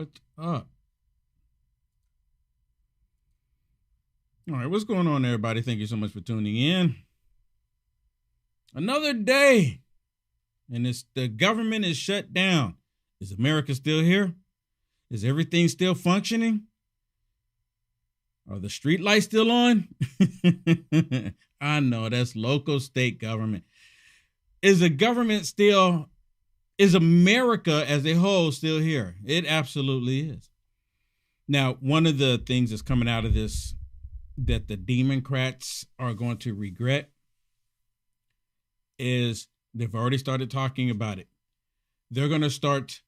What's up? All right, what's going on, everybody? Thank you so much for tuning in. Another day, and the government is shut down. Is America still here? Is everything still functioning? Are the street lights still on? I know, that's local state government. Is America as a whole still here? It absolutely is. Now, one of the things that's coming out of this that the Democrats are going to regret is they've already started talking about it. They're going to start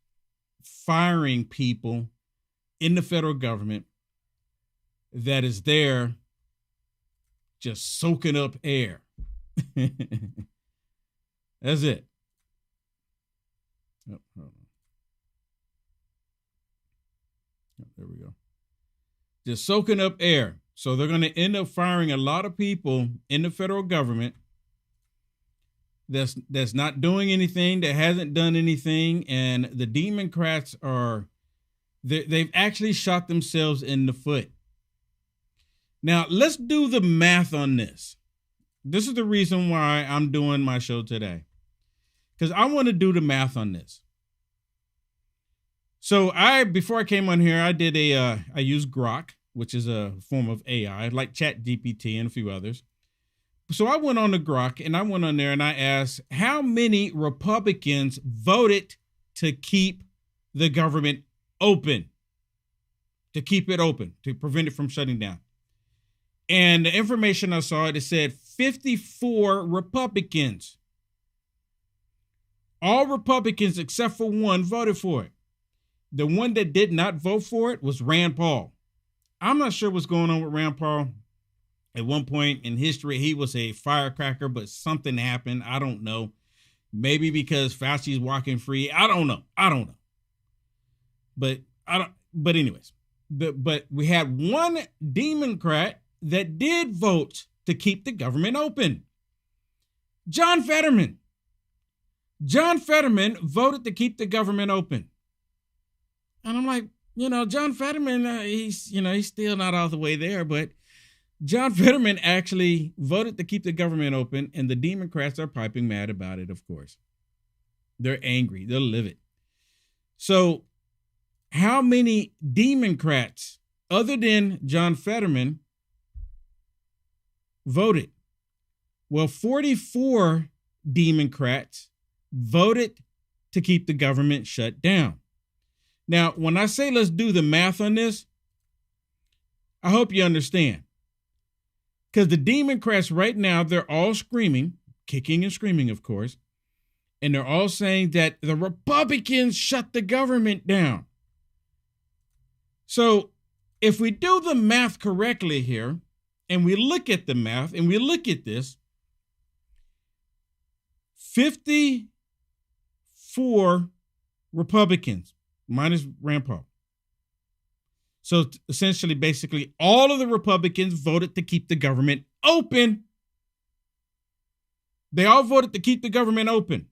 firing people in the federal government that is there just soaking up air. That's it. Oh, hold on. Oh, there we go. Just soaking up air. So they're going to end up firing a lot of people in the federal government that's not doing anything, that hasn't done anything, and the Democrats they've actually shot themselves in the foot. Now, let's do the math on this. This is the reason why I'm doing my show today, because I want to do the math on this. So before I came on here, I used Grok, which is a form of AI, like ChatGPT and a few others. So I went on to Grok and I went on there and I asked how many Republicans voted to keep the government open, to keep it open, to prevent it from shutting down. And the information I saw, it said 54 Republicans. All Republicans except for one voted for it. The one that did not vote for it was Rand Paul. I'm not sure what's going on with Rand Paul. At one point in history, he was a firecracker, but something happened. I don't know. Maybe because Fauci's walking free. I don't know. But anyways, but we had one Democrat that did vote to keep the government open. John Fetterman. John Fetterman voted to keep the government open. And I'm like, John Fetterman, he's still not all the way there, but John Fetterman actually voted to keep the government open, and the Democrats are piping mad about it, of course. They're angry. They're livid. So how many Democrats, other than John Fetterman, voted? Well, 44 Democrats voted to keep the government shut down. Now, when I say let's do the math on this, I hope you understand. Because the Democrats right now, they're all screaming, kicking and screaming, of course, and they're all saying that the Republicans shut the government down. So if we do the math correctly here, and we look at the math, and we look at this, 54 Republicans, minus Rand Paul. So essentially, basically, all of the Republicans voted to keep the government open. They all voted to keep the government open.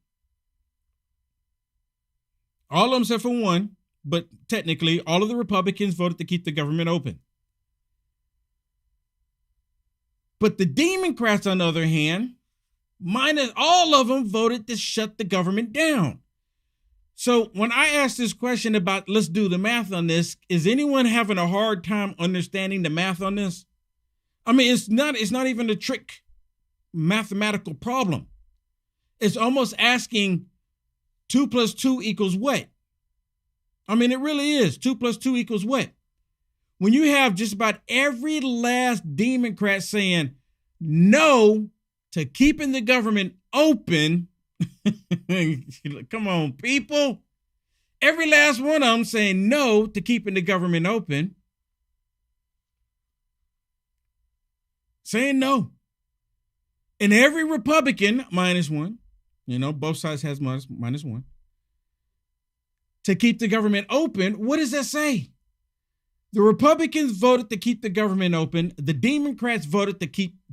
All of them except for one, but technically, all of the Republicans voted to keep the government open. But the Democrats, on the other hand, minus all of them voted to shut the government down. So when I ask this question about let's do the math on this, is anyone having a hard time understanding the math on this? I mean, it's not even a trick mathematical problem. It's almost asking 2 + 2 = what? I mean, it really is. 2 + 2 = what? When you have just about every last Democrat saying no to keeping the government open. Come on, people. Every last one of them saying no to keeping the government open. Saying no. And every Republican, minus one, both sides has minus one, to keep the government open. What does that say? The Republicans voted to keep the government open. The Democrats voted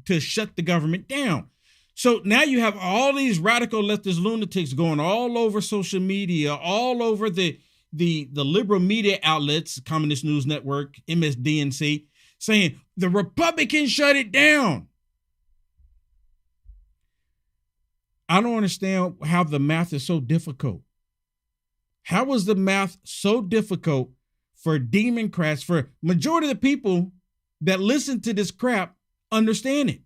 to shut the government down. So now you have all these radical leftist lunatics going all over social media, all over the the liberal media outlets, Communist News Network, MSDNC, saying the Republicans shut it down. I don't understand how the math is so difficult. How was the math so difficult for Democrats, for majority of the people that listen to this crap understand it?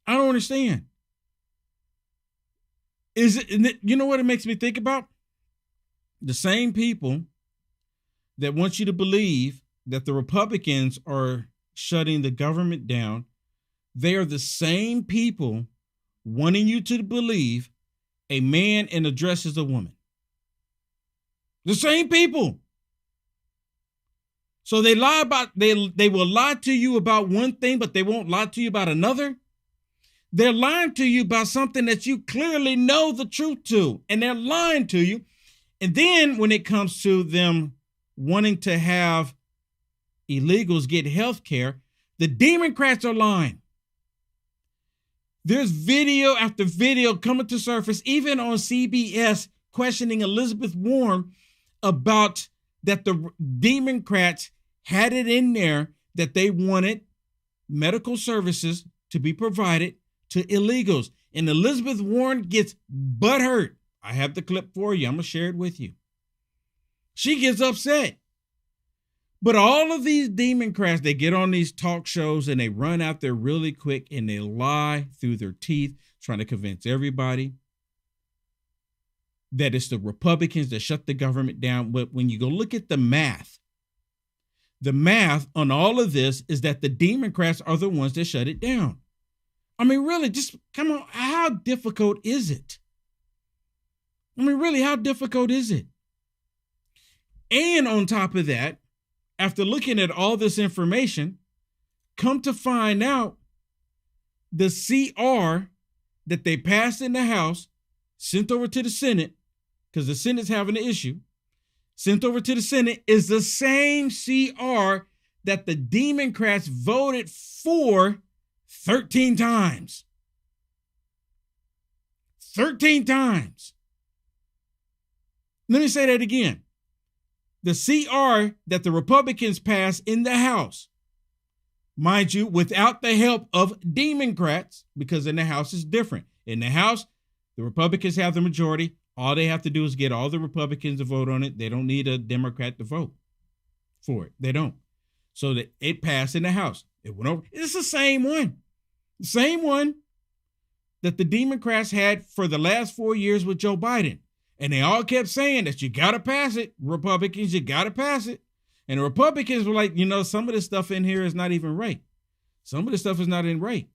I don't understand. Is it, you know what it makes me think about? The same people that want you to believe that the Republicans are shutting the government down, they are the same people wanting you to believe a man in a dress is a woman. The same people. So they lie about, they will lie to you about one thing, but they won't lie to you about another. They're lying to you about something that you clearly know the truth to, and they're lying to you. And then when it comes to them wanting to have illegals get health care, the Democrats are lying. There's video after video coming to surface, even on CBS, questioning Elizabeth Warren about that the Democrats had it in there that they wanted medical services to be provided to illegals. And Elizabeth Warren gets butthurt. I have the clip for you. I'm going to share it with you. She gets upset. But all of these Democrats, they get on these talk shows and they run out there really quick and they lie through their teeth, trying to convince everybody that it's the Republicans that shut the government down. But when you go look at the math on all of this is that the Democrats are the ones that shut it down. I mean, really, just come on. How difficult is it? I mean, really, how difficult is it? And on top of that, after looking at all this information, come to find out the CR that they passed in the House, sent over to the Senate, because the Senate's having an issue, sent over to the Senate, is the same CR that the Democrats voted for 13 times. 13 times. Let me say that again. The CR that the Republicans passed in the House, mind you, without the help of Democrats, because in the House is different. In the House, the Republicans have the majority. All they have to do is get all the Republicans to vote on it. They don't need a Democrat to vote for it. They don't. So that it passed in the House. It went over. It's the same one. The same one that the Democrats had for the last 4 years with Joe Biden. And they all kept saying that you got to pass it. Republicans, you got to pass it. And the Republicans were like, you know, some of this stuff in here is not even right. Some of the stuff is not in right.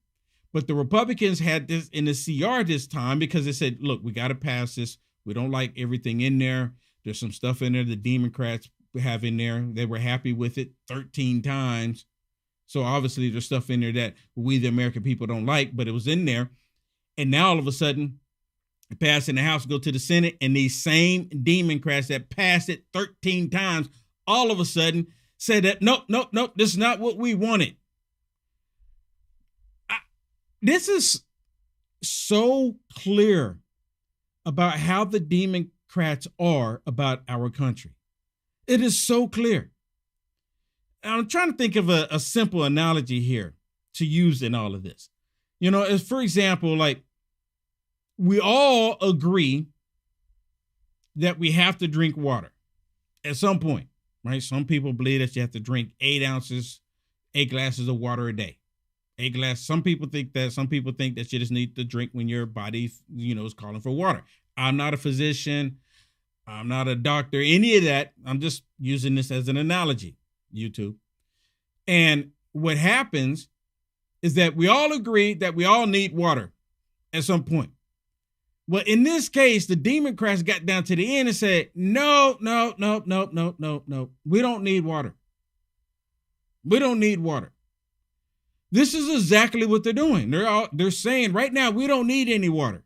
But the Republicans had this in the CR this time because they said, look, we got to pass this. We don't like everything in there. There's some stuff in there the Democrats have in there. They were happy with it 13 times. So obviously there's stuff in there that we, the American people, don't like, but it was in there. And now all of a sudden, it passed in the House, go to the Senate, and these same Democrats that passed it 13 times, all of a sudden said that, nope, this is not what we wanted. This is so clear about how the Democrats are about our country. It is so clear. I'm trying to think of a simple analogy here to use in all of this. You know, as for example, like we all agree that we have to drink water at some point, right? Some people believe that you have to drink 8 glasses of water a day. 8 glasses. Some people think that you just need to drink when your body, you know, is calling for water. I'm not a physician. I'm not a doctor, any of that. I'm just using this as an analogy, YouTube. And what happens is that we all agree that we all need water at some point. Well, in this case, the Democrats got down to the end and said, no. We don't need water. We don't need water. This is exactly what they're doing. They're saying right now, we don't need any water.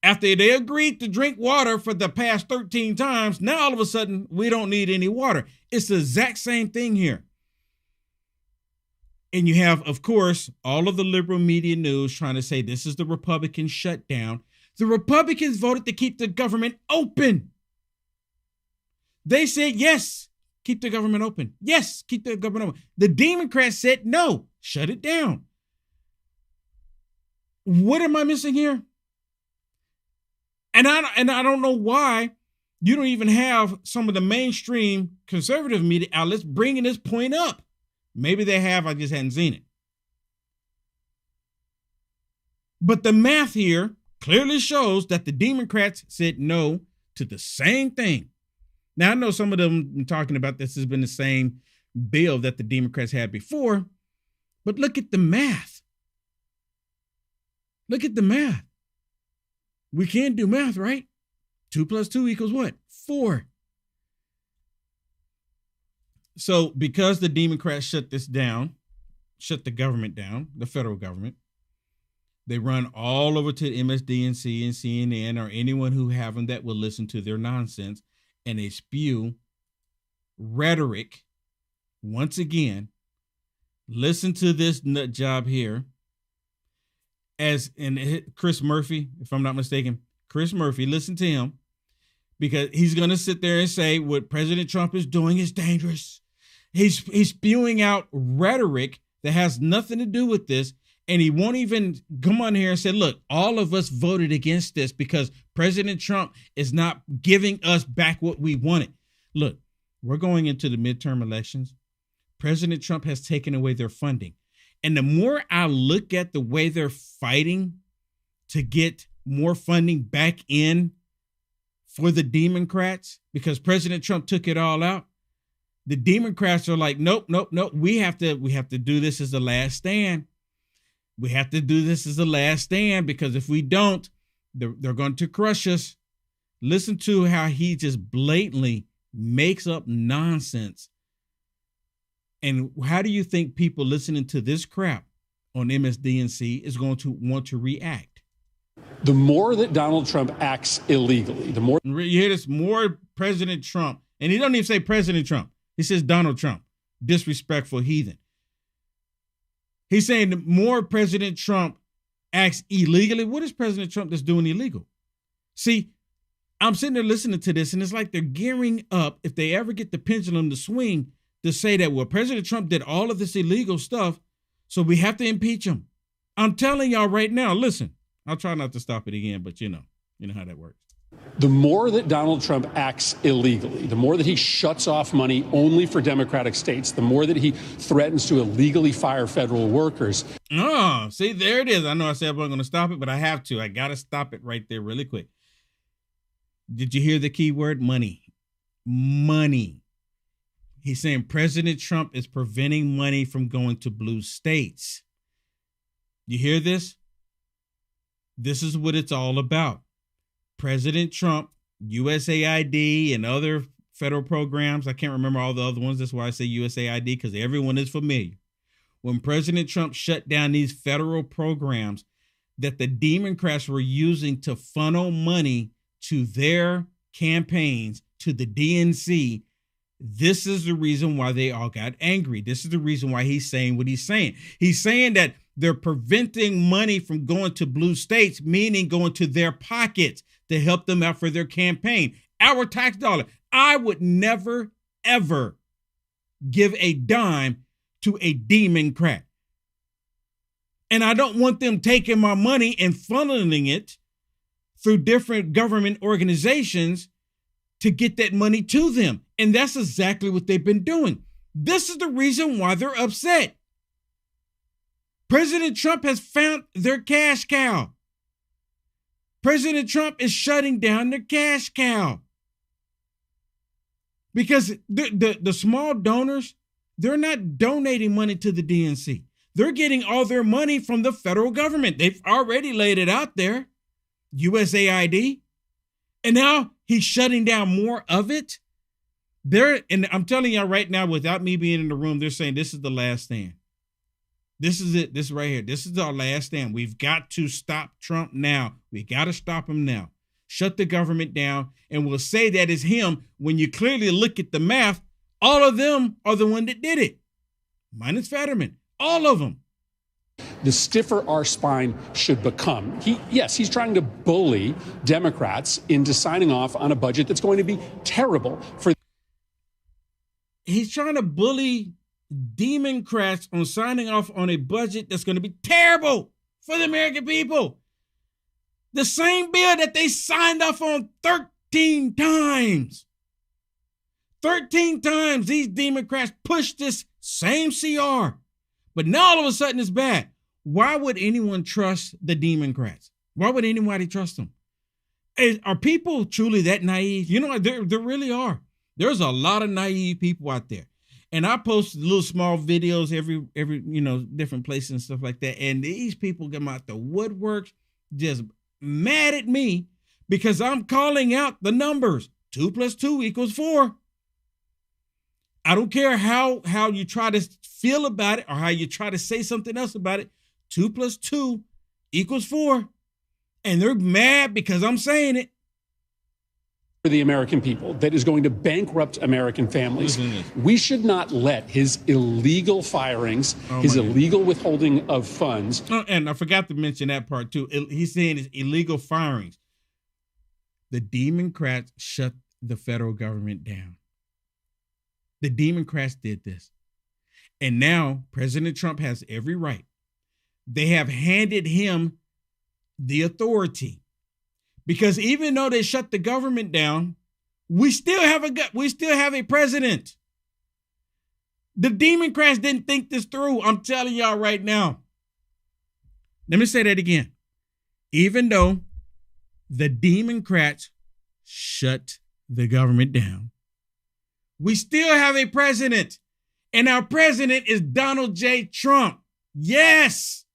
After they agreed to drink water for the past 13 times, now all of a sudden, we don't need any water. It's the exact same thing here. And you have, of course, all of the liberal media news trying to say this is the Republican shutdown. The Republicans voted to keep the government open. They said, yes, keep the government open. Yes, keep the government open. The Democrats said, no, shut it down. What am I missing here? And I don't know why you don't even have some of the mainstream conservative media outlets bringing this point up. Maybe they have, I just hadn't seen it. But the math here clearly shows that the Democrats said no to the same thing. Now, I know some of them talking about this has been the same bill that the Democrats had before, but look at the math. Look at the math. We can't do math, right? 2 + 2 = what? 4. So because the Democrats shut the government down, the federal government, they run all over to MSDNC and CNN or anyone who have them that will listen to their nonsense, and they spew rhetoric. Once again, listen to this nut job here. Chris Murphy, if I'm not mistaken, Chris Murphy, listen to him, because he's going to sit there and say what President Trump is doing is dangerous. He's spewing out rhetoric that has nothing to do with this. And he won't even come on here and say, look, all of us voted against this because President Trump is not giving us back what we wanted. Look, we're going into the midterm elections. President Trump has taken away their funding. And the more I look at the way they're fighting to get more funding back in for the Democrats, because President Trump took it all out, the Democrats are like, nope. We have to do this as the last stand. We have to do this as the last stand, because if we don't, they're going to crush us. Listen to how he just blatantly makes up nonsense. And how do you think people listening to this crap on MSDNC is going to want to react? The more that Donald Trump acts illegally, the more... You hear this? More President Trump. And he don't even say President Trump. He says Donald Trump. Disrespectful heathen. He's saying the more President Trump acts illegally. What is President Trump that's doing illegal? See, I'm sitting there listening to this, and it's like they're gearing up, if they ever get the pendulum to swing, to say that, well, President Trump did all of this illegal stuff, so we have to impeach him. I'm telling y'all right now, listen, I'll try not to stop it again, but you know how that works. The more that Donald Trump acts illegally, the more that he shuts off money only for Democratic states, the more that he threatens to illegally fire federal workers. Oh, see, there it is. I know I said I wasn't going to stop it, but I have to. I got to stop it right there really quick. Did you hear the key word? Money. Money. He's saying President Trump is preventing money from going to blue states. You hear this? This is what it's all about. President Trump, USAID, and other federal programs. I can't remember all the other ones. That's why I say USAID, because everyone is familiar. When President Trump shut down these federal programs that the Democrats were using to funnel money to their campaigns, to the DNC, this is the reason why they all got angry. This is the reason why he's saying what he's saying. He's saying that they're preventing money from going to blue states, meaning going to their pockets to help them out for their campaign. Our tax dollar. I would never, ever give a dime to a Democrat. And I don't want them taking my money and funneling it through different government organizations to get that money to them. And that's exactly what they've been doing. This is the reason why they're upset. President Trump has found their cash cow. President Trump is shutting down their cash cow. Because the small donors, they're not donating money to the DNC. They're getting all their money from the federal government. They've already laid it out there. USAID. And now he's shutting down more of it. And I'm telling y'all right now, without me being in the room, they're saying this is the last stand. This is it. This is right here. This is our last stand. We've got to stop Trump now. We got to stop him now. Shut the government down. And we'll say that is him. When you clearly look at the math, all of them are the one that did it. Minus Fetterman. All of them. the stiffer our spine should become. Yes, he's trying to bully Democrats into signing off on a budget that's going to be terrible for. He's trying to bully Democrats on signing off on a budget that's going to be terrible for the American people. The same bill that they signed off on 13 times. 13 times these Democrats pushed this same CR. But now all of a sudden it's bad. Why would anyone trust the Democrats? Why would anybody trust them? Are people truly that naive? You know, there really are. There's a lot of naive people out there. And I post little small videos every different places and stuff like that. And these people come out the woodworks just mad at me because I'm calling out the numbers. 2 + 2 = 4. I don't care how you try to feel about it or how you try to say something else about it. 2 + 2 = 4. And they're mad because I'm saying it. For the American people that is going to bankrupt American families. We should not let his illegal firings, his illegal withholding of funds. Oh, and I forgot to mention that part too. He's saying it's illegal firings. The Democrats shut the federal government down. The Democrats did this. And now President Trump has every right. They have handed him the authority. Because even though they shut the government down, we still have a president. The Democrats didn't think this through. I'm telling y'all right now. Let me say that again. Even though the Democrats shut the government down, we still have a president. And our president is Donald J. Trump. Yes.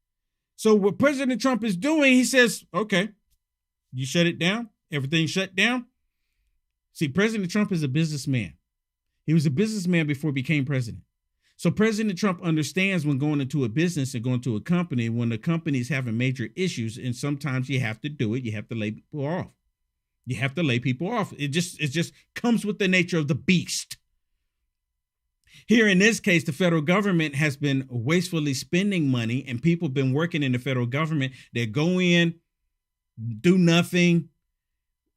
So what President Trump is doing, he says, okay, you shut it down. Everything shut down. See, President Trump is a businessman. He was a businessman before he became president. So President Trump understands when going into a business and going to a company, when the company is having major issues, and sometimes you have to do it. You have to lay people off. You have to lay people off. It just comes with the nature of the beast. Here in this case, the federal government has been wastefully spending money, and people have been working in the federal government that go in, do nothing.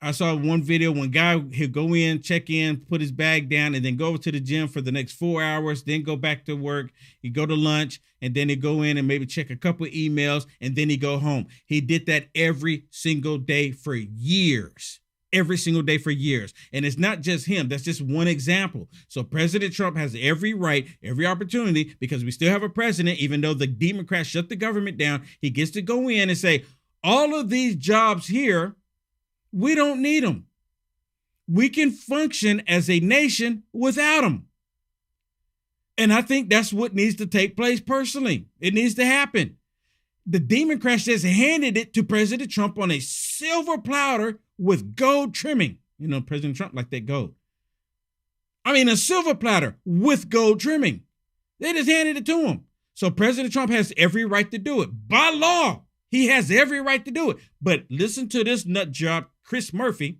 I saw one video, one guy, he'll go in, check in, put his bag down, and then go over to the gym for the next 4 hours, then go back to work. He go to lunch, and then he go in and maybe check a couple of emails, and then he go home. He did that every single day for years. Every single day for years. And it's not just him. That's just one example. So President Trump has every right, every opportunity, because we still have a president, even though the Democrats shut the government down, he gets to go in and say, all of these jobs here, we don't need them. We can function as a nation without them. And I think that's what needs to take place personally. It needs to happen. The Democrats just handed it to President Trump on a silver platter with gold trimming. You know, President Trump liked that gold. I mean, a silver platter with gold trimming. They just handed it to him. So President Trump has every right to do it. By law, he has every right to do it. But listen to this nut job, Chris Murphy,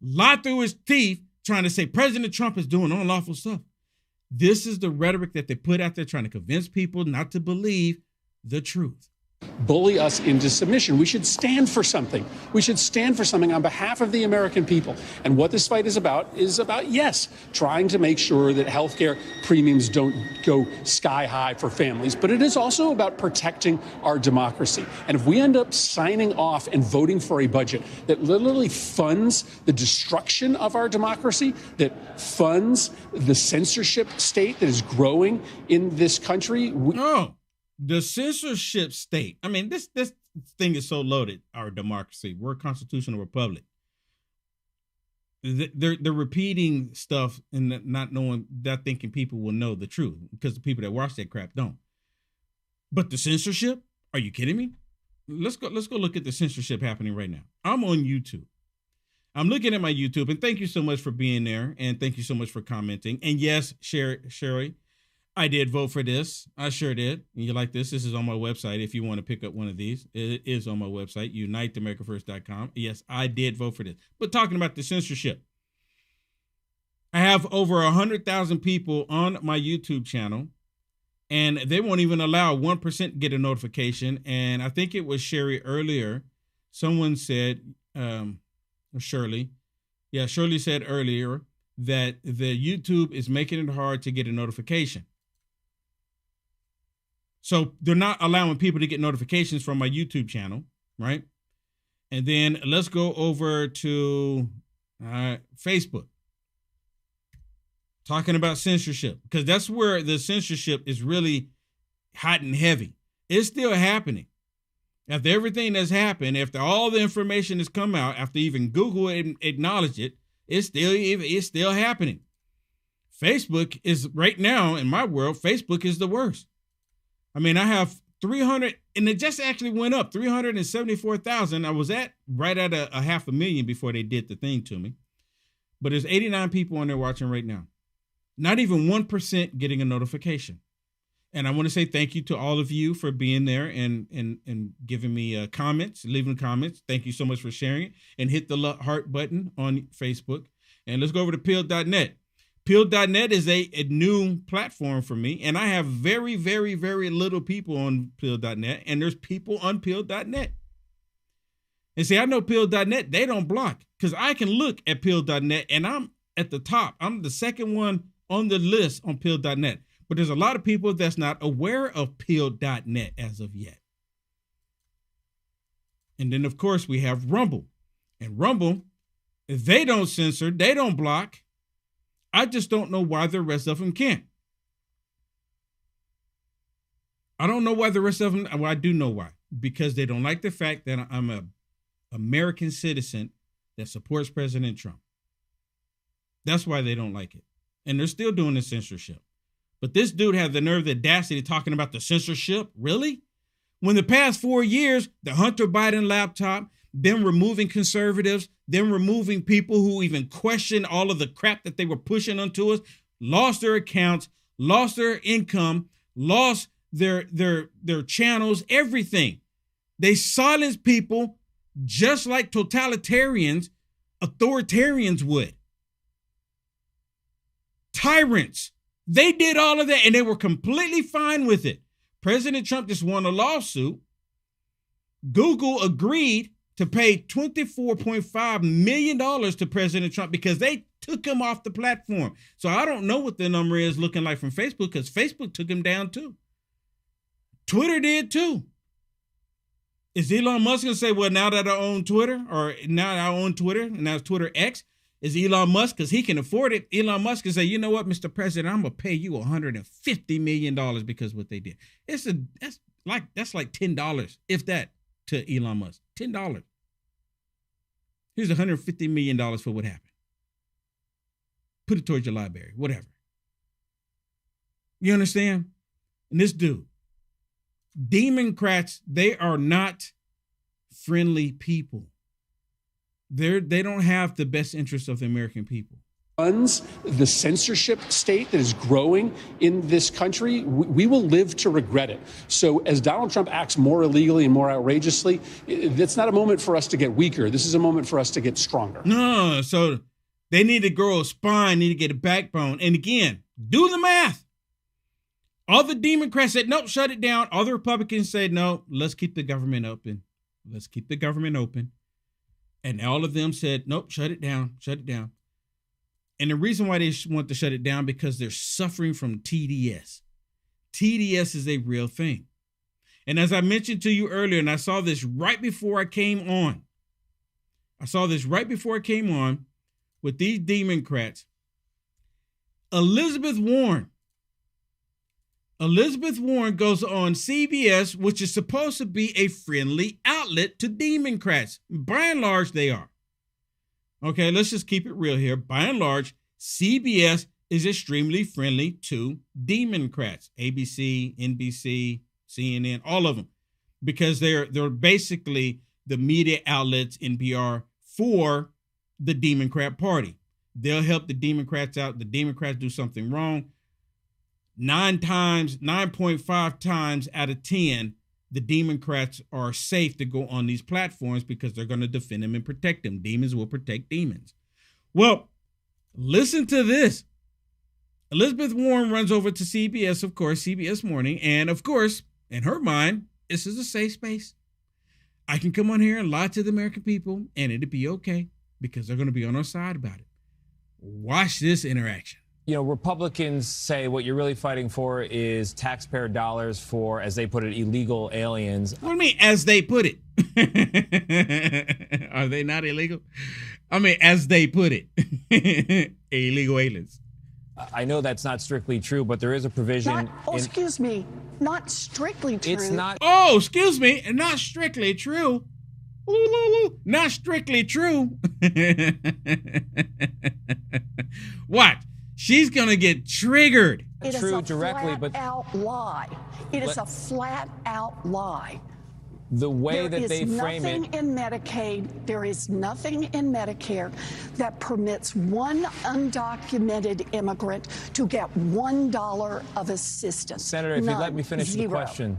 lie through his teeth trying to say President Trump is doing unlawful stuff. This is the rhetoric that they put out there trying to convince people not to believe the truth. Bully us into submission. We should stand for something. We should stand for something on behalf of the American people. And what this fight is about, yes, trying to make sure that healthcare premiums don't go sky high for families. But it is also about protecting our democracy. And if we end up signing off and voting for a budget that literally funds the destruction of our democracy, that funds the censorship state that is growing in this country. The censorship state. I mean, this thing is so loaded, our democracy. We're a constitutional republic. They're repeating stuff and not thinking people will know the truth, because the people that watch that crap don't. But the censorship? Are you kidding me? Let's go look at the censorship happening right now. I'm on YouTube. I'm looking at my YouTube, and thank you so much for being there, and thank you so much for commenting. And yes, Sherry, I did vote for this. I sure did. You like this? This is on my website. If you want to pick up one of these, it is on my website, uniteamericafirst.com. Yes, I did vote for this. But talking about the censorship, I have over 100,000 people on my YouTube channel And they won't even allow 1% to get a notification. And I think it was Sherry earlier. Someone said, or Shirley. Yeah, Shirley said earlier that the YouTube is making it hard to get a notification. So they're not allowing people to get notifications from my YouTube channel, right? And then let's go over to Facebook. Talking about censorship, because that's where the censorship is really hot and heavy. It's still happening. After everything that's happened, after all the information has come out, after even Google acknowledged it, it's still happening. Facebook is right now, in my world, Facebook is the worst. I mean, I have 300, and it just actually went up 374,000. I was right at a 500,000 before they did the thing to me. But there's 89 people on there watching right now. Not even 1% getting a notification. And I want to say thank you to all of you for being there and giving me comments, leaving comments. Thank you so much for sharing it. And hit the heart button on Facebook. And let's go over to Peel.net. Peel.net is a new platform for me. And I have very, very, very little people on Peel.net. And there's people on Peel.net. And see, I know Peel.net, they don't block. Because I can look at Peel.net and I'm at the top. I'm the second one on the list on Peel.net. But there's a lot of people that's not aware of Peel.net as of yet. And then, of course, we have Rumble. And Rumble, if they don't censor, they don't block. I just don't know why the rest of them can't. I don't know why the rest of them, well, I do know why. Because they don't like the fact that I'm an American citizen that supports President Trump. That's why they don't like it. And they're still doing the censorship. But this dude had the nerve, the audacity talking about the censorship. Really? When the past 4 years, the Hunter Biden laptop, them removing conservatives, them removing people who even question all of the crap that they were pushing onto us, lost their accounts, lost their income, lost their channels, everything. They silenced people just like authoritarians would. Tyrants. They did all of that and they were completely fine with it. President Trump just won a lawsuit. Google agreed to pay $24.5 million to President Trump because they took him off the platform. So I don't know what the number is looking like from Facebook because Facebook took him down too. Twitter did too. Is Elon Musk going to say, well, now that I own Twitter, or now that I own Twitter, and now it's Twitter X, is Elon Musk, because he can afford it, Elon Musk can say, you know what, Mr. President, I'm going to pay you $150 million because of what they did. That's like $10, if that, to Elon Musk. $10. Here's $150 million for what happened. Put it towards your library, whatever. You understand? And this dude, Democrats, they are not friendly people. They don't have the best interests of the American people. Funds the censorship state that is growing in this country, we will live to regret it. So as Donald Trump acts more illegally and more outrageously, it's not a moment for us to get weaker. This is a moment for us to get stronger. No, so they need to grow a spine, need to get a backbone. And again, do the math. All the Democrats said, nope, shut it down. All the Republicans said, no, let's keep the government open. Let's keep the government open. And all of them said, nope, shut it down, shut it down. And the reason why they want to shut it down, because they're suffering from TDS. TDS is a real thing. And as I mentioned to you earlier, and I saw this right before I came on. With these Democrats. Elizabeth Warren goes on CBS, which is supposed to be a friendly outlet to Democrats. By and large, they are. Okay, let's just keep it real here. By and large, CBS is extremely friendly to Democrats. ABC, NBC, CNN, all of them. Because they're basically the media outlets, NPR, for the Democrat Party. They'll help the Democrats out. The Democrats do something wrong. 9.5 times out of 10, the Democrats are safe to go on these platforms because they're going to defend them and protect them. Demons will protect demons. Well, listen to this. Elizabeth Warren runs over to CBS, of course, CBS Morning. And of course, in her mind, this is a safe space. I can come on here and lie to the American people and it'll be okay because they're going to be on our side about it. Watch this interaction. You know, Republicans say what you're really fighting for is taxpayer dollars for, as they put it, illegal aliens. What do you mean, as they put it? Are they not illegal? I mean, as they put it, illegal aliens. I know that's not strictly true, but there is a provision. Excuse me, not strictly true. It's not. Oh, excuse me, not strictly true. Not strictly true. What? She's going to get triggered. It is True a directly, but flat-out lie. It is a flat-out lie. The way that they frame There is nothing it. in Medicaid, there is nothing in Medicare that permits one undocumented immigrant to get $1 of assistance. Senator, if you let me finish the question.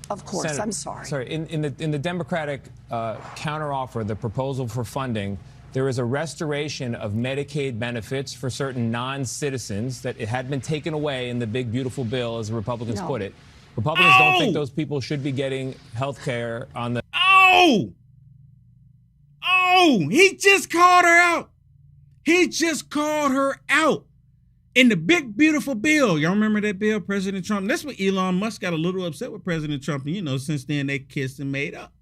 Of course, Senator, I'm sorry. Sorry, in the Democratic counteroffer, the proposal for funding, there is a restoration of Medicaid benefits for certain non-citizens that it had been taken away in the big, beautiful bill, as the Republicans put it. Republicans don't think those people should be getting health care on the... Oh, he just called her out. He just called her out. In the big, beautiful bill. Y'all remember that bill, President Trump? That's what Elon Musk got a little upset with President Trump. And, you know, since then they kissed and made up.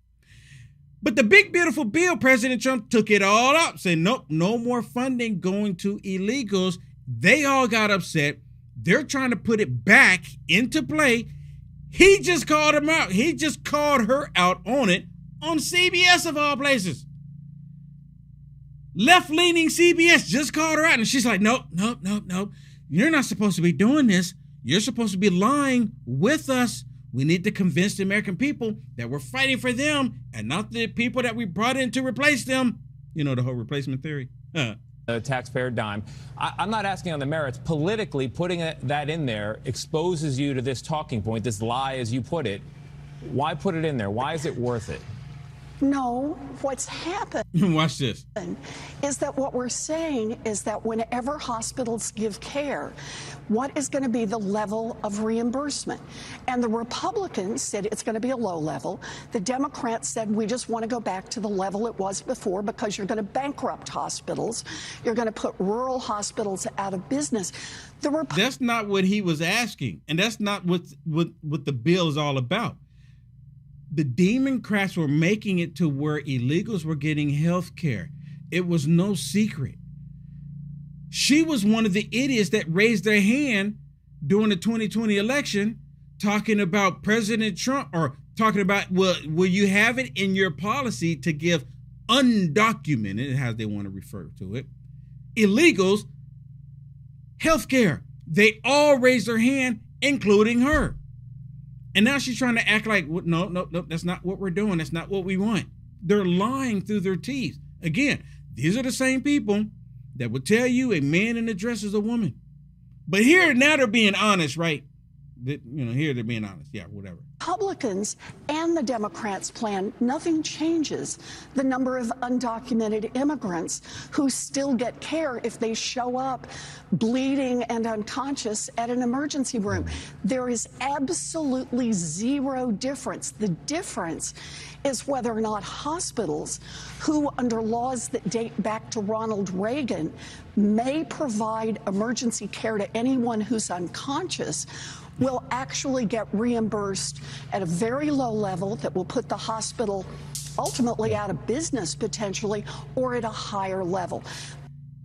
But the big, beautiful bill, President Trump took it all up. Said, nope, no more funding going to illegals. They all got upset. They're trying to put it back into play. He just called him out. He just called her out on it on CBS of all places. Left-leaning CBS just called her out. And she's like, nope. You're not supposed to be doing this. You're supposed to be lying with us. We need to convince the American people that we're fighting for them and not the people that we brought in to replace them. You know, the whole replacement theory. The taxpayer dime. I'm not asking on the merits. Politically, putting that in there exposes you to this talking point, this lie, as you put it. Why put it in there? Why is it worth it? No, what's happened Watch this. is that what we're saying is that whenever hospitals give care, what is going to be the level of reimbursement? And the Republicans said it's going to be a low level. The Democrats said we just want to go back to the level it was before because you're going to bankrupt hospitals. You're going to put rural hospitals out of business. That's not what he was asking. And that's not what the bill is all about. The Democrats were making it to where illegals were getting health care. It was no secret. She was one of the idiots that raised their hand during the 2020 election talking about President Trump or talking about, will you have it in your policy to give undocumented, as they want to refer to it, illegals health care? They all raised their hand, including her. And now she's trying to act like, no, that's not what we're doing. That's not what we want. They're lying through their teeth. Again, these are the same people that would tell you a man in a dress is a woman. But here, now they're being honest, right? Here they're being honest. Yeah, whatever. Republicans and the Democrats plan, nothing changes the number of undocumented immigrants who still get care if they show up bleeding and unconscious at an emergency room. There is absolutely zero difference. The difference is whether or not hospitals, who under laws that date back to Ronald Reagan, may provide emergency care to anyone who's unconscious, will actually get reimbursed at a very low level that will put the hospital ultimately out of business potentially, or at a higher level.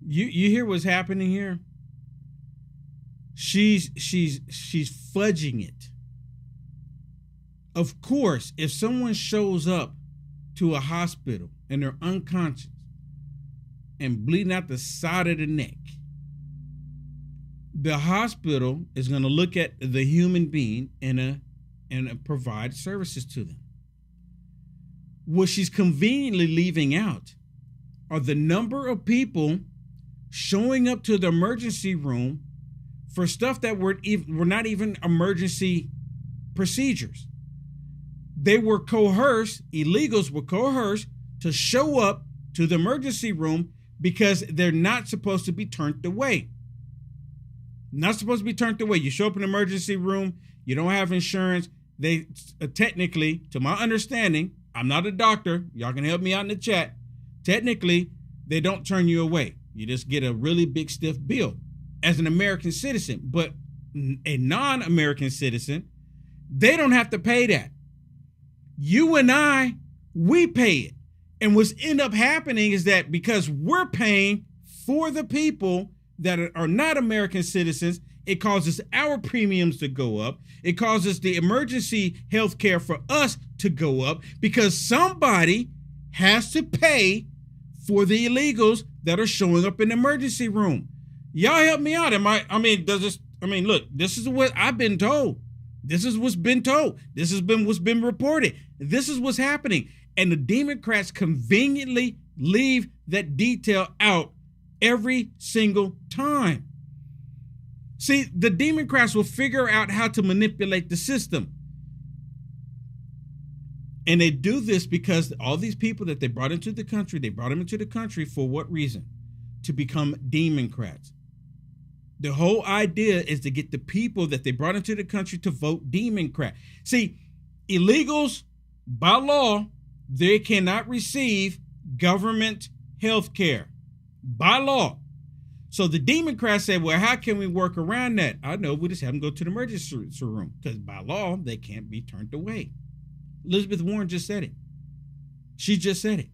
You hear what's happening here? She's fudging it. Of course, if someone shows up to a hospital and they're unconscious and bleeding out the side of the neck, the hospital is going to look at the human being and provide services to them. What she's conveniently leaving out are the number of people showing up to the emergency room for stuff that were not even emergency procedures. They were coerced, illegals were coerced to show up to the emergency room because they're not supposed to be turned away. Not supposed to be turned away. You show up in an emergency room, you don't have insurance. They technically, to my understanding, I'm not a doctor. Y'all can help me out in the chat. Technically, they don't turn you away. You just get a really big stiff bill as an American citizen. But a non-American citizen, they don't have to pay that. You and I, we pay it. And what's end up happening is that because we're paying for the people that are not American citizens, it causes our premiums to go up. It causes the emergency health care for us to go up because somebody has to pay for the illegals that are showing up in the emergency room. Y'all help me out. Look, this is what I've been told. This is what's been told. This has been what's been reported. This is what's happening. And the Democrats conveniently leave that detail out every single time. See, the Democrats will figure out how to manipulate the system. And they do this because all these people that they brought into the country, they brought them into the country for what reason? To become Democrats. The whole idea is to get the people that they brought into the country to vote Democrat. See, illegals, by law, they cannot receive government health care. By law. So the Democrats said, well, how can we work around that? I know, we just have them go to the emergency room because by law, they can't be turned away. Elizabeth Warren just said it. She just said it.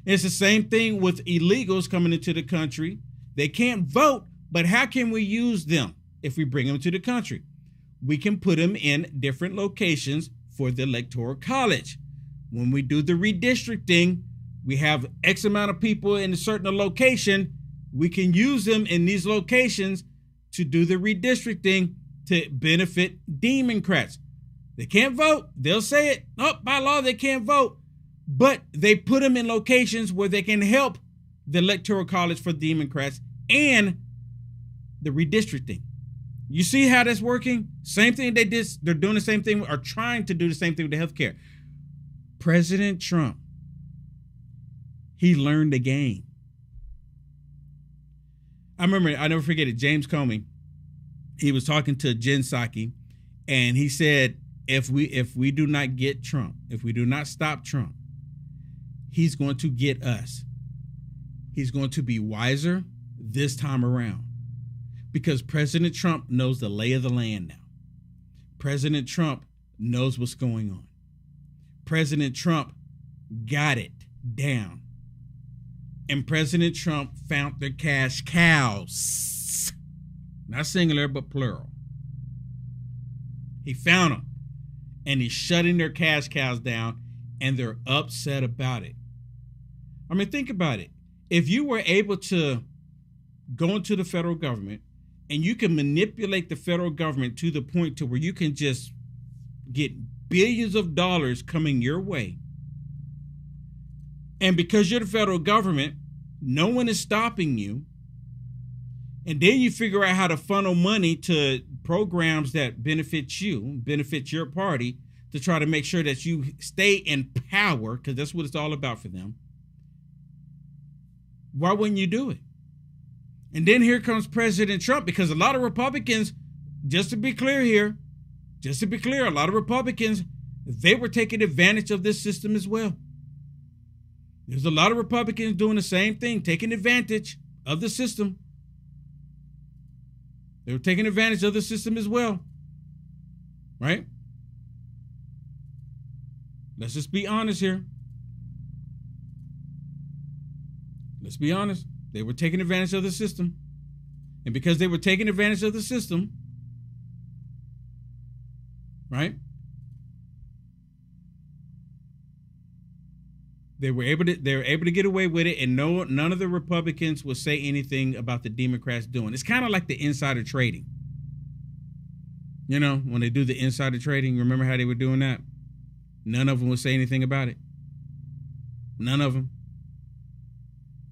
It's the same thing with illegals coming into the country. They can't vote, but how can we use them if we bring them to the country? We can put them in different locations for the Electoral College. When we do the redistricting, we have X amount of people in a certain location. We can use them in these locations to do the redistricting to benefit Democrats. They can't vote. They'll say it. Oh, by law, they can't vote. But they put them in locations where they can help the Electoral College for Democrats and the redistricting. You see how that's working? Same thing they did. They're doing the same thing or trying to do the same thing with the healthcare. President Trump, he learned the game. I remember, I never forget it, James Comey, he was talking to Jen Psaki, and he said, if we do not get Trump, if we do not stop Trump, he's going to get us. He's going to be wiser this time around because President Trump knows the lay of the land now. President Trump knows what's going on. President Trump got it down. And President Trump found their cash cows. Not singular, but plural. He found them. And he's shutting their cash cows down. And they're upset about it. I mean, think about it. If you were able to go into the federal government and you can manipulate the federal government to the point to where you can just get billions of dollars coming your way. And because you're the federal government, no one is stopping you. And then you figure out how to funnel money to programs that benefit you, benefit your party, to try to make sure that you stay in power, because that's what it's all about for them. Why wouldn't you do it? And then here comes President Trump, because a lot of Republicans, just to be clear here, a lot of Republicans, they were taking advantage of this system as well. There's a lot of Republicans doing the same thing, taking advantage of the system. They were taking advantage of the system as well. Right? Let's just be honest here. Let's be honest. They were taking advantage of the system. And because they were taking advantage of the system, right? They were able to get away with it, and none of the Republicans will say anything about the Democrats doing. It's kind of like the insider trading. You know, when they do the insider trading, remember how they were doing that? None of them will say anything about it. None of them.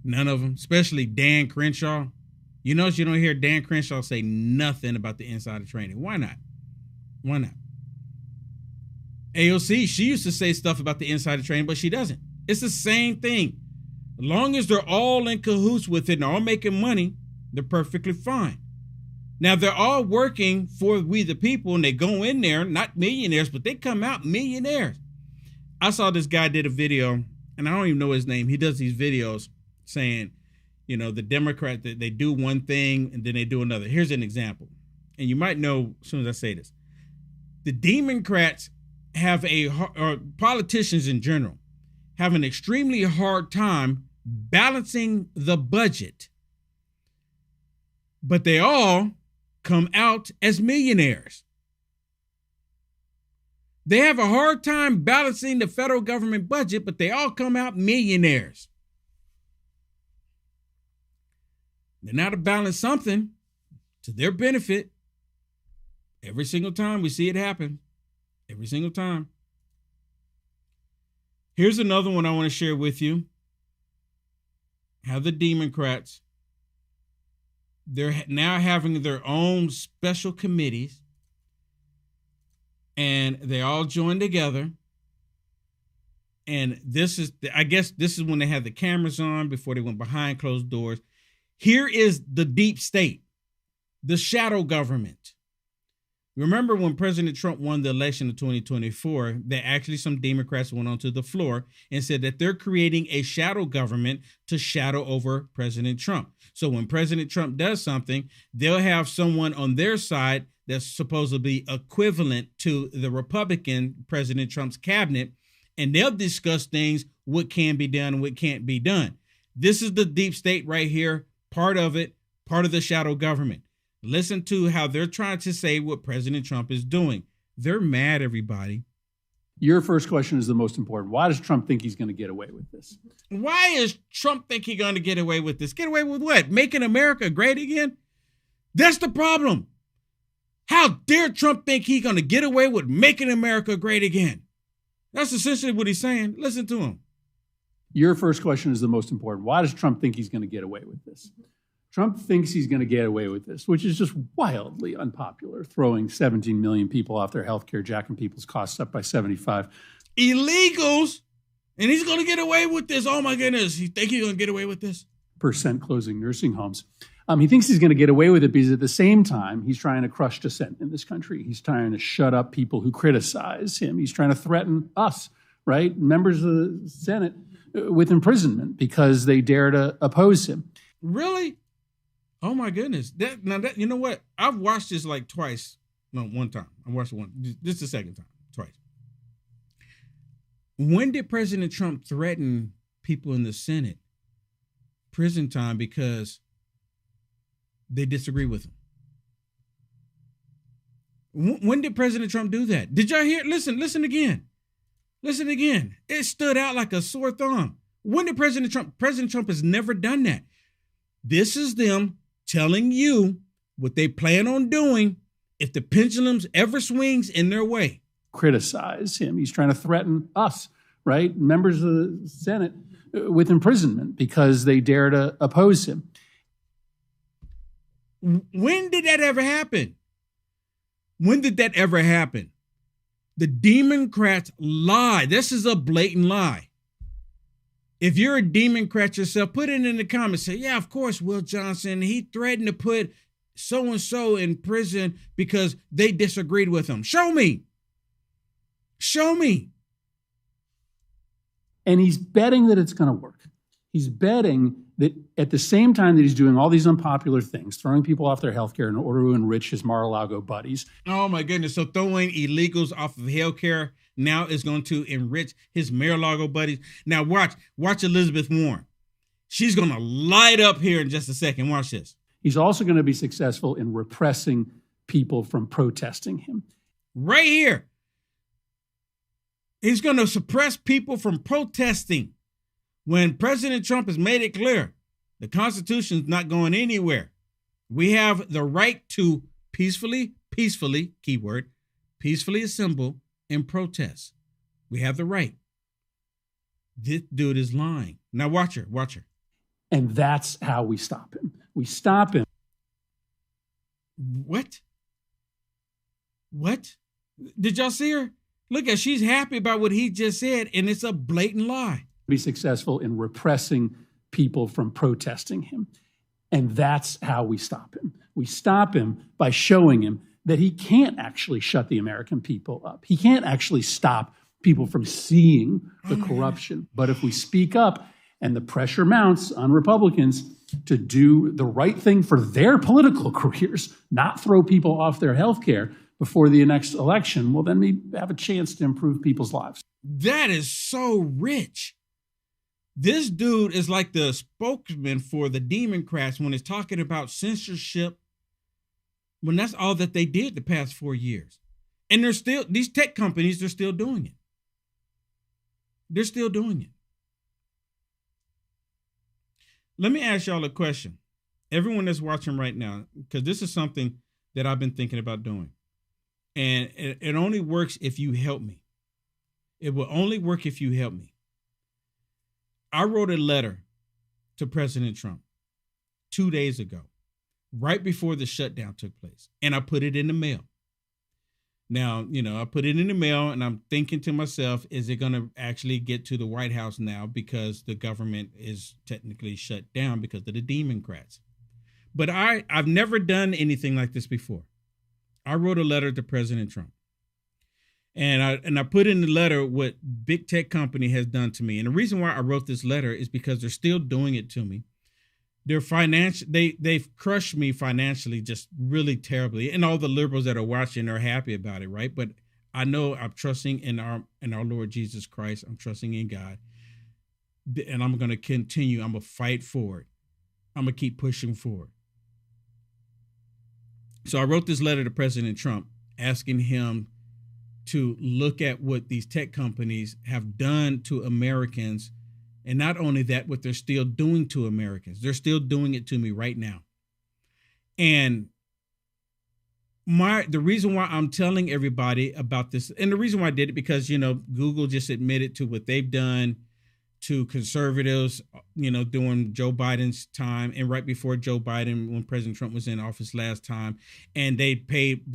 None of them, especially Dan Crenshaw. You notice you don't hear Dan Crenshaw say nothing about the insider trading. Why not? Why not? AOC, she used to say stuff about the insider trading, but she doesn't. It's the same thing. As long as they're all in cahoots with it and all making money, they're perfectly fine. Now, they're all working for we the people, and they go in there, not millionaires, but they come out millionaires. I saw this guy did a video, and I don't even know his name. He does these videos saying, you know, the Democrat, they do one thing and then they do another. Here's an example. And you might know as soon as I say this. The Democrats have or politicians in general, have an extremely hard time balancing the budget. But they all come out as millionaires. They have a hard time balancing the federal government budget, but they all come out millionaires. They're not to balance something to their benefit. Every single time we see it happen. Every single time. Here's another one I want to share with you. How the Democrats, they're now having their own special committees, and they all join together. And this is, I guess this is when they had the cameras on before they went behind closed doors. Here is the deep state, the shadow government. Remember when President Trump won the election in 2024, that actually some Democrats went onto the floor and said that they're creating a shadow government to shadow over President Trump. So when President Trump does something, they'll have someone on their side that's supposedly equivalent to the Republican President Trump's cabinet, and they'll discuss things, what can be done and what can't be done. This is the deep state right here, part of it, part of the shadow government. Listen to how they're trying to say what President Trump is doing. They're mad, everybody. Your first question is the most important. Why does Trump think he's going to get away with this? Why is Trump think he's going to get away with this? Get away with what? Making America great again? That's the problem. How dare Trump think he's going to get away with making America great again? That's essentially what he's saying. Listen to him. Your first question is the most important. Why does Trump think he's going to get away with this? Trump thinks he's going to get away with this, which is just wildly unpopular, throwing 17 million people off their health care, jacking people's costs up by 75. Illegals, and he's going to get away with this. Oh, my goodness. You think he's going to get away with this? % closing nursing homes. He thinks he's going to get away with it because at the same time, he's trying to crush dissent in this country. He's trying to shut up people who criticize him. He's trying to threaten us, right? Members of the Senate with imprisonment because they dare to oppose him. Really? Oh my goodness. That you know what? I've watched this like twice. No, one time. I watched it one. This is the second time. Twice. When did President Trump threaten people in the Senate? Prison time because they disagree with him. When did President Trump do that? Did y'all hear? Listen again. Listen again. It stood out like a sore thumb. When did President Trump has never done that. This is them telling you what they plan on doing if the pendulums ever swings in their way. Criticize him. He's trying to threaten us, right? Members of the Senate with imprisonment because they dare to oppose him. When did that ever happen? When did that ever happen? The Democrats lie. This is a blatant lie. If you're a Democrat yourself, put it in the comments. Say, yeah, of course, Will Johnson, he threatened to put so-and-so in prison because they disagreed with him. Show me. Show me. And he's betting that it's going to work. He's betting that at the same time that he's doing all these unpopular things, throwing people off their health care in order to enrich his Mar-a-Lago buddies. Oh, my goodness. So throwing illegals off of health care now is going to enrich his Mar-a-Lago buddies. Now watch Elizabeth Warren. She's going to light up here in just a second. Watch this. He's also going to be successful in repressing people from protesting him. Right here. He's going to suppress people from protesting. When President Trump has made it clear, the Constitution's not going anywhere. We have the right to peacefully, keyword, peacefully assemble and protest. We have the right. This dude is lying. Now watch her. And that's how we stop him. We stop him. What? Did y'all see her? Look at, she's happy about what he just said, and it's a blatant lie. Be successful in repressing people from protesting him. And that's how we stop him. We stop him by showing him that he can't actually shut the American people up. He can't actually stop people from seeing the corruption. But if we speak up and the pressure mounts on Republicans to do the right thing for their political careers, not throw people off their health care before the next election, well, then we have a chance to improve people's lives. That is so rich. This dude is like the spokesman for the Democrats when it's talking about censorship, when that's all that they did the past 4 years. And they're still, these tech companies, they're still doing it. They're still doing it. Let me ask y'all a question. Everyone that's watching right now, because this is something that I've been thinking about doing. And it only works if you help me. It will only work if you help me. I wrote a letter to President Trump 2 days ago, right before the shutdown took place, and I put it in the mail. Now, I put it in the mail, and I'm thinking to myself, is it going to actually get to the White House now because the government is technically shut down because of the Democrats? But I've never done anything like this before. I wrote a letter to President Trump. And I put in the letter what big tech company has done to me. And the reason why I wrote this letter is because they're still doing it to me. They've crushed me financially just really terribly. And all the liberals that are watching are happy about it, right? But I know I'm trusting in our Lord Jesus Christ. I'm trusting in God. And I'm going to continue. I'm going to fight for it. I'm going to keep pushing forward. So I wrote this letter to President Trump asking him to look at what these tech companies have done to Americans. And not only that, what they're still doing to Americans. They're still doing it to me right now. And the reason why I'm telling everybody about this, and the reason why I did it, because, Google just admitted to what they've done to conservatives, during Joe Biden's time and right before Joe Biden, when President Trump was in office last time. And they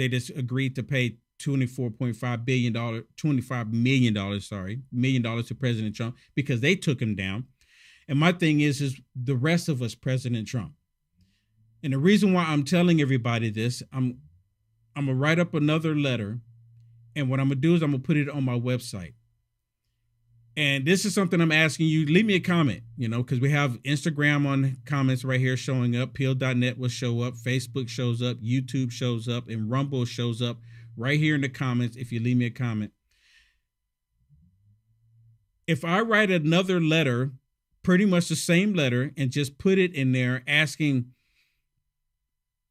just agreed to pay $25 million to President Trump because they took him down. And my thing is the rest of us, President Trump. And the reason why I'm telling everybody this, I'm going to write up another letter. And what I'm going to do is I'm going to put it on my website. And this is something I'm asking you, leave me a comment, because we have Instagram on comments right here showing up. Peel.net will show up. Facebook shows up. YouTube shows up. And Rumble shows up right here in the comments if you leave me a comment. If I write another letter, pretty much the same letter, and just put it in there asking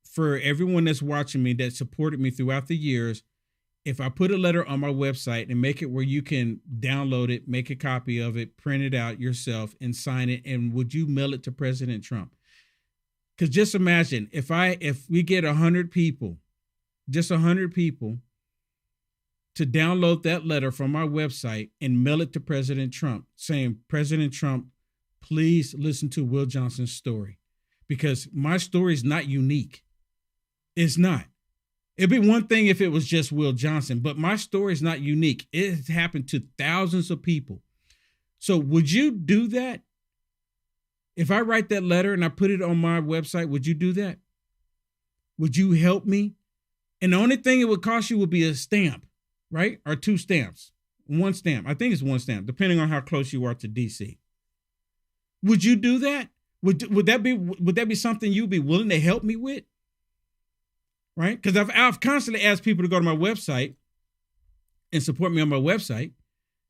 for everyone that's watching me that supported me throughout the years, if I put a letter on my website and make it where you can download it, make a copy of it, print it out yourself and sign it, and would you mail it to President Trump? Because just imagine if we get 100 people, just 100 people to download that letter from our website and mail it to President Trump saying, President Trump, please listen to Will Johnson's story, because my story is not unique. It's not. It'd be one thing if it was just Will Johnson, but my story is not unique. It has happened to thousands of people. So would you do that? If I write that letter and I put it on my website, would you do that? Would you help me? And the only thing it would cost you would be a stamp, right? Or 2 stamps. 1 stamp. I think it's 1 stamp, depending on how close you are to DC. Would you do that? Would that be something you'd be willing to help me with? Right? Because I've constantly asked people to go to my website and support me on my website.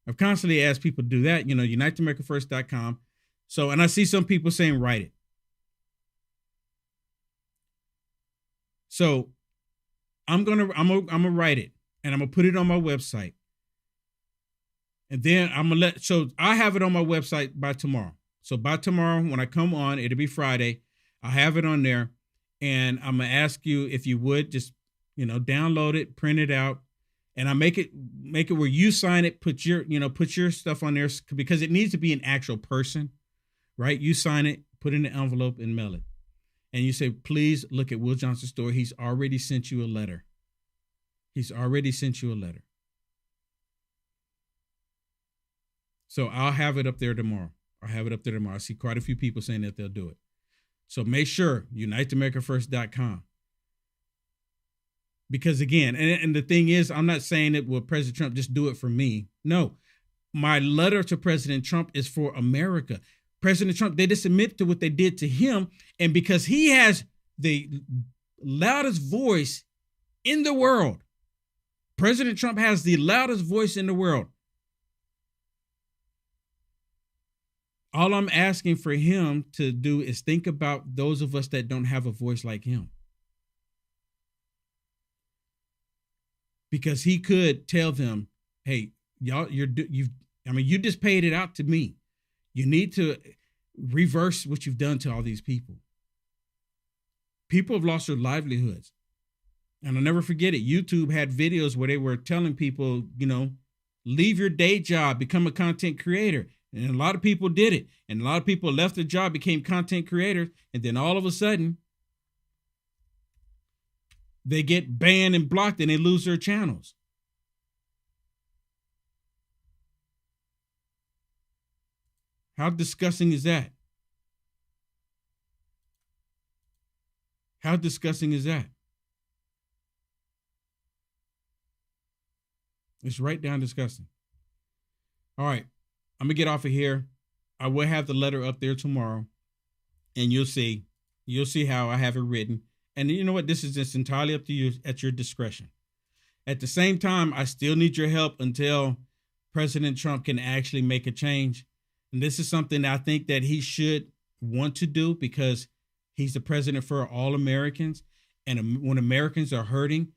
I've constantly asked people to do that, uniteamericafirst.com. So, and I see some people saying, write it. So I'm gonna write it and I'm gonna put it on my website. And then so I have it on my website by tomorrow. So by tomorrow, when I come on, it'll be Friday. I'll have it on there. And I'm going to ask you if you would just, download it, print it out, and I make it where you sign it, put your stuff on there, because it needs to be an actual person, right? You sign it, put it in the envelope and mail it. And you say, please look at Will Johnson's story. He's already sent you a letter. He's already sent you a letter. So I'll have it up there tomorrow. I see quite a few people saying that they'll do it. So make sure, uniteamericafirst.com. Because again, and the thing is, I'm not saying it will President Trump just do it for me. No, my letter to President Trump is for America. President Trump, they just admit to what they did to him. And because he has the loudest voice in the world, President Trump has the loudest voice in the world. All I'm asking for him to do is think about those of us that don't have a voice like him. Because he could tell them, hey, y'all, you just paid it out to me. You need to reverse what you've done to all these people. People have lost their livelihoods. And I'll never forget it. YouTube had videos where they were telling people, leave your day job, become a content creator. And a lot of people did it. And a lot of people left their job, became content creators. And then all of a sudden, they get banned and blocked and they lose their channels. How disgusting is that? How disgusting is that? It's right down disgusting. All right, I'm going to get off of here. I will have the letter up there tomorrow, and you'll see how I have it written. And you know what? This is just entirely up to you at your discretion. At the same time, I still need your help until President Trump can actually make a change. And this is something that I think that he should want to do because he's the president for all Americans. And when Americans are hurting,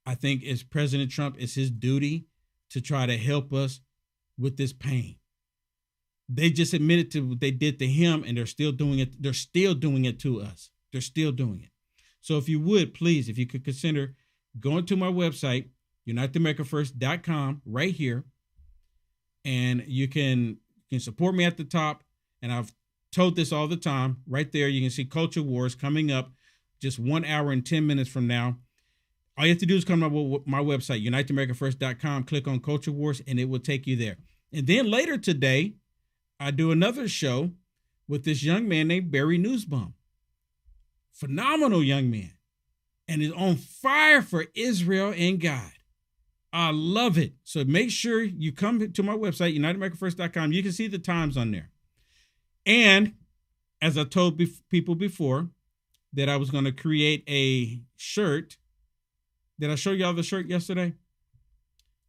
I think as President Trump, it's his duty to try to help us with this pain. They just admitted to what they did to him, and they're still doing it. They're still doing it to us. They're still doing it. So if you would, please, if you could consider going to my website, uniteamericafirst.com, right here, and you can support me at the top. And I've told this all the time. Right there, you can see Culture Wars coming up just 1 hour and 10 minutes from now. All you have to do is come to my website, uniteamericafirst.com, click on Culture Wars, and it will take you there. And then later today, I do another show with this young man named Barry Newsbaum. Phenomenal young man. And is on fire for Israel and God. I love it. So make sure you come to my website, uniteamericafirst.com. You can see the times on there. And as I told people before, that I was going to create a shirt. Did I show y'all the shirt yesterday?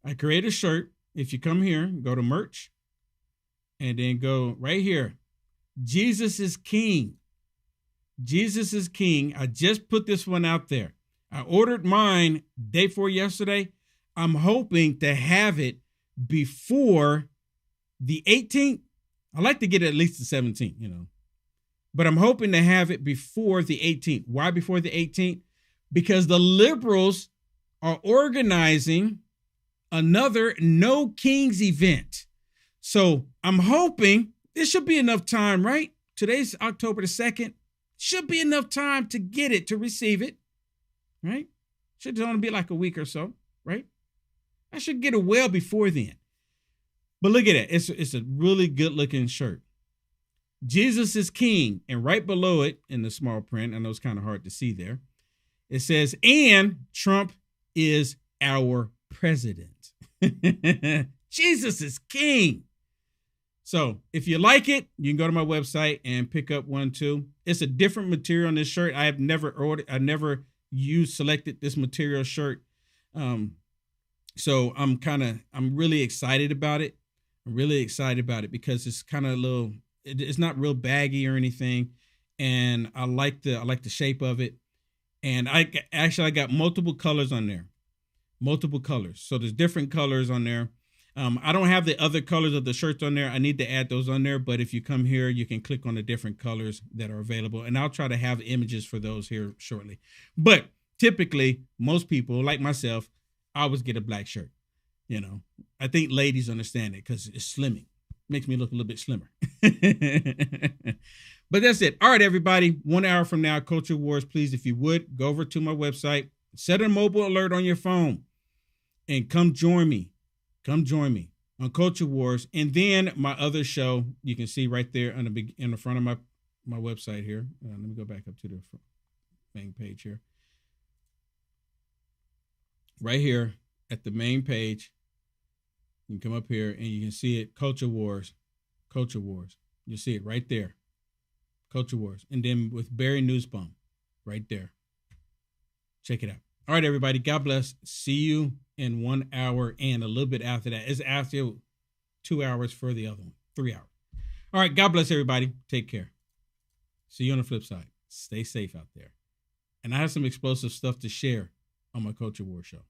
I created a shirt. If you come here, go to merch, and then go right here. Jesus is King. Jesus is King. I just put this one out there. I ordered mine day before yesterday. I'm hoping to have it before the 18th. I like to get it at least the 17th, But I'm hoping to have it before the 18th. Why before the 18th? Because the liberals are organizing another No Kings event. So I'm hoping there should be enough time, right? Today's October the 2nd. Should be enough time to get it, to receive it, right? Should only be like a week or so, right? I should get it well before then. But look at it. It's a really good looking shirt. Jesus is King. And right below it in the small print, I know it's kind of hard to see there, it says, and Trump is our president. Jesus is King. So if you like it, you can go to my website and pick up one too. It's a different material on this shirt. I have never ordered, I never selected this material shirt. So I'm really excited about it. I'm really excited about it because it's kind of it's not real baggy or anything. And I like the shape of it. And I got multiple colors on there, multiple colors. So there's different colors on there. I don't have the other colors of the shirts on there. I need to add those on there. But if you come here, you can click on the different colors that are available. And I'll try to have images for those here shortly. But typically, most people, like myself, I always get a black shirt. I think ladies understand it because it's slimming. Makes me look a little bit slimmer. But that's it. All right, everybody. 1 hour from now, Culture Wars, please, if you would, go over to my website, set a mobile alert on your phone, and come join me. Come join me on Culture Wars. And then my other show, you can see right there in the front of my website here. Let me go back up to the main page here. right here at the main page. You can come up here and you can see it. Culture Wars. Culture Wars. You see it right there. Culture Wars. And then with Barry Nussbaum right there. Check it out. All right, everybody. God bless. See you in 1 hour and a little bit after that. It's after 2 hours for the other one. 3 hours. All right. God bless everybody. Take care. See you on the flip side. Stay safe out there. And I have some explosive stuff to share on my Culture War show.